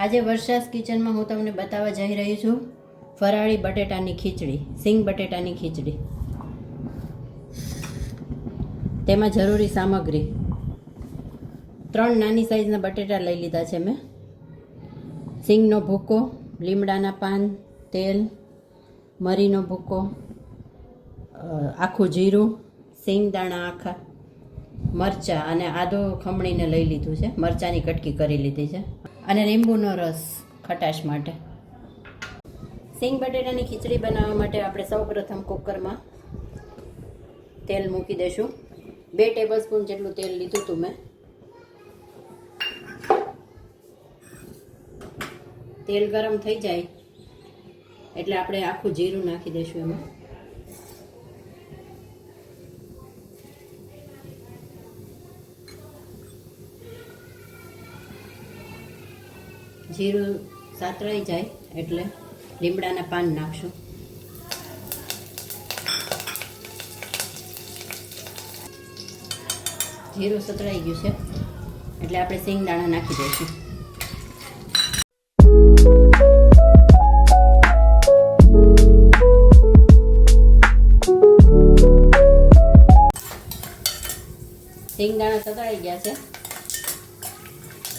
આજે વર્ષાસ કિચનમાં હું તમને બતાવવા જઈ રહી છું ફરાળી બટેટાની ખીચડી, સિંગ બટેટાની ખીચડી. તેમાં જરૂરી સામગ્રી 3 નાની સાઈઝના બટેટા લઈ લીધા છે મેં, સિંગનો ભૂકો, લીમડાના પાન, તેલ, મરીનો ભૂકો, આખું જીરું, સિંગ દાણા આખા, મરચાં અને આદુ ખમણીને લઈ લીધું છે, મરચાંની કટકી કરી લીધી છે, અને લીંબુનો રસ ખટાશ માટે. સિંગ બટેટાની ખીચડી બનાવવા માટે આપણે સૌપ્રથમ કુકરમાં તેલ મૂકી દઈશું. 2 ટેબલસ્પૂન જેટલું તેલ લીધું હતું મેં. તેલ ગરમ થઈ જાય એટલે આપણે આખું જીરું નાખી દઈશું એમાં. જીરું સાતરાઈ જાય એટલે લીમડાના પાન નાખશું. જીરું સતળાઈ ગયું છે એટલે આપણે સિંગ દાણા નાખી દઈશું. સિંગ દાણા સતળાઈ ગયા છે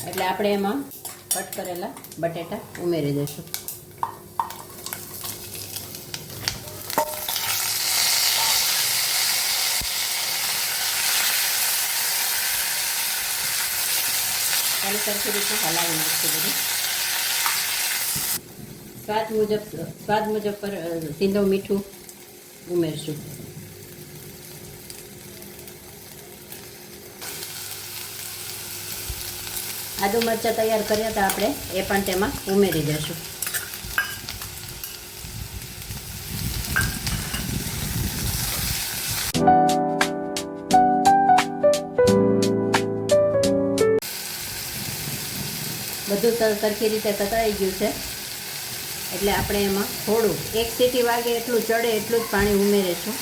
એટલે આપણે એમાં કટ કરેલા બટેટા ઉમેરી દઈશું. અને સરખી રીતે હલાવી નાખશું બધું. સ્વાદ મુજબ પર સીંધો મીઠું ઉમેરશું. આદુ મરચાં તૈયાર કર્યા હતા આપણે, એ પણ તેમાં ઉમેરી દઈશું. બધું સરખી રીતે સતળાઈ ગયું છે એટલે આપણે એમાં થોડું 1 સીટી વાગે એટલું ચડે એટલું જ પાણી ઉમેરીશું.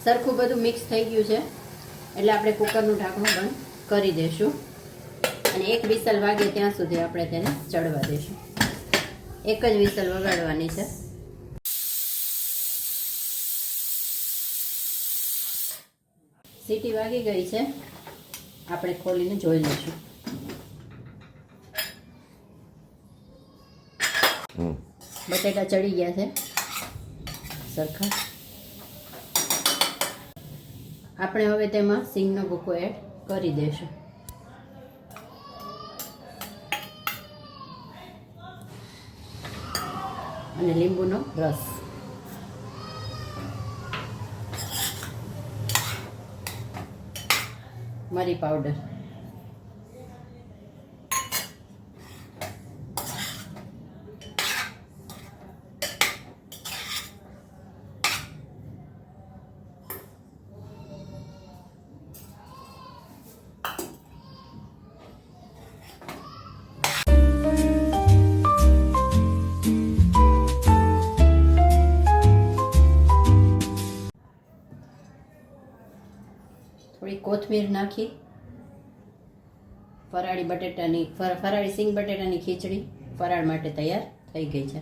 સરખું બધું મિક્સ થઈ ગયું છે એટલે આપણે કુકરનું ઢાંકણું બંધ કરી દઈશું અને 1 વિસલ વાગે ત્યાં સુધી આપણે તેને ચડવા દઈશું. 1 જ વિસલ વગાડવાની છે. સીટી વાગી ગઈ છે, આપણે ખોલીને જોઈ લઈશું. બટેટા ચડી ગયા છે સરખા. આપણે હવે તેમાં સિંગનો ભૂકો એડ કરી દઈશું. અને લીંબુનો રસ. મરી પાવડર. થોડી કોથમીર નાખી ફરાળી સિંગ બટેટાની ખીચડી ફરાળ માટે તૈયાર થઈ ગઈ છે.